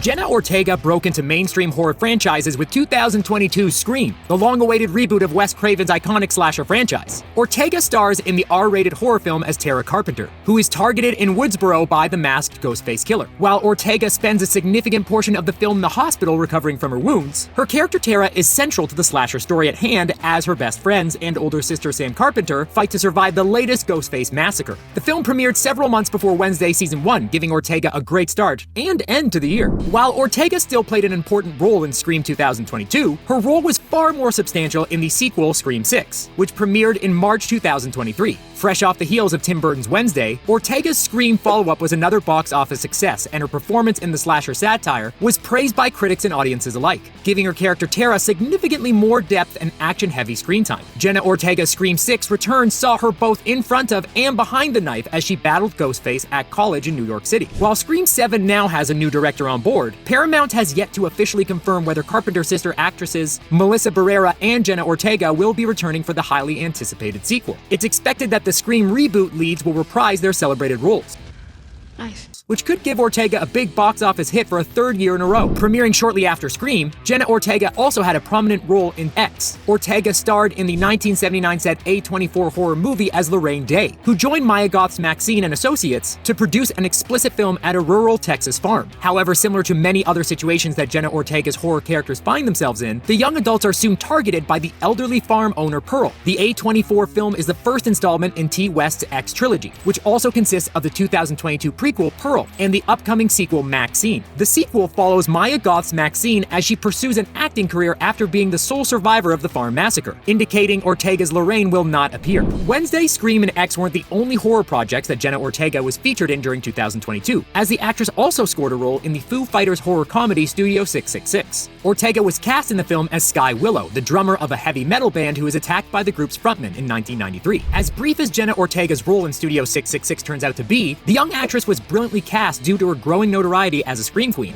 Jenna Ortega broke into mainstream horror franchises with 2022's Scream, the long-awaited reboot of Wes Craven's iconic slasher franchise. Ortega stars in the R-rated horror film as Tara Carpenter, who is targeted in Woodsboro by the masked Ghostface killer. While Ortega spends a significant portion of the film in the hospital recovering from her wounds, her character Tara is central to the slasher story at hand as her best friends and older sister Sam Carpenter fight to survive the latest Ghostface massacre. The film premiered several months before Wednesday Season 1, giving Ortega a great start and end to the year. While Ortega still played an important role in Scream 2022, her role was far more substantial in the sequel Scream 6, which premiered in March 2023. Fresh off the heels of Tim Burton's Wednesday, Ortega's Scream follow-up was another box office success, and her performance in the slasher satire was praised by critics and audiences alike, giving her character Tara significantly more depth and action-heavy screen time. Jenna Ortega's Scream 6 return saw her both in front of and behind the knife as she battled Ghostface at college in New York City. While Scream 7 now has a new director on board, Paramount has yet to officially confirm whether Carpenter's sister actresses Melissa Barrera and Jenna Ortega will be returning for the highly anticipated sequel. It's expected that the Scream reboot leads will reprise their celebrated roles. Nice. Which could give Ortega a big box office hit for a third year in a row. Premiering shortly after Scream, Jenna Ortega also had a prominent role in X. Ortega starred in the 1979 set A24 horror movie as Lorraine Day, who joined Maya Goth's Maxine and Associates to produce an explicit film at a rural Texas farm. However, similar to many other situations that Jenna Ortega's horror characters find themselves in, the young adults are soon targeted by the elderly farm owner Pearl. The A24 film is the first installment in T. West's X trilogy, which also consists of the 2022 prequel Pearl and the upcoming sequel Maxine. The sequel follows Maya Goth's Maxine as she pursues an acting career after being the sole survivor of the farm massacre, indicating Ortega's Lorraine will not appear. Wednesday, Scream, and X weren't the only horror projects that Jenna Ortega was featured in during 2022, as the actress also scored a role in the Foo Fighters horror comedy Studio 666. Ortega was cast in the film as Sky Willow, the drummer of a heavy metal band who is attacked by the group's frontman in 1993. As brief as Jenna Ortega's role in Studio 666 turns out to be, the young actress was brilliantly cast due to her growing notoriety as a Scream queen.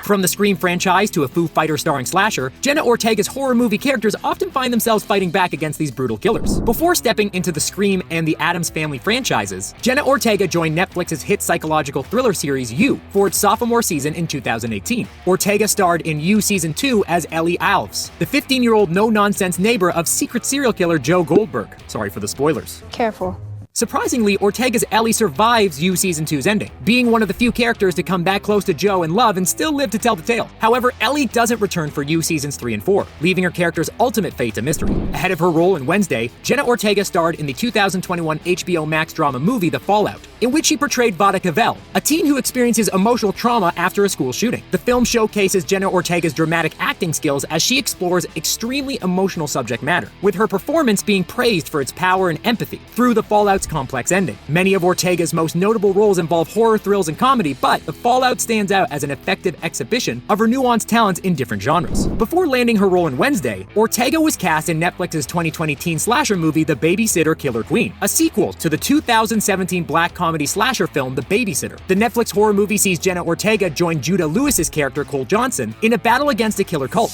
From the Scream franchise to a Foo Fighter-starring slasher, Jenna Ortega's horror movie characters often find themselves fighting back against these brutal killers. Before stepping into the Scream and the Addams Family franchises, Jenna Ortega joined Netflix's hit psychological thriller series You for its sophomore season in 2018. Ortega starred in You Season 2 as Ellie Alves, the 15-year-old no-nonsense neighbor of secret serial killer Joe Goldberg. Sorry for the spoilers. Careful. Surprisingly, Ortega's Ellie survives You Season 2's ending, being one of the few characters to come back close to Joe and love and still live to tell the tale. However, Ellie doesn't return for You Seasons 3 and 4, leaving her character's ultimate fate a mystery. Ahead of her role in Wednesday, Jenna Ortega starred in the 2021 HBO Max drama movie The Fallout, in which she portrayed Vada Cavell, a teen who experiences emotional trauma after a school shooting. The film showcases Jenna Ortega's dramatic acting skills as she explores extremely emotional subject matter, with her performance being praised for its power and empathy through the Fallout's complex ending. Many of Ortega's most notable roles involve horror, thrills, and comedy, but The Fallout stands out as an effective exhibition of her nuanced talents in different genres. Before landing her role in Wednesday, Ortega was cast in Netflix's 2020 teen slasher movie The Babysitter Killer Queen, a sequel to the 2017 black comedy slasher film The Babysitter. The Netflix horror movie sees Jenna Ortega join Judah Lewis's character Cole Johnson in a battle against a killer cult.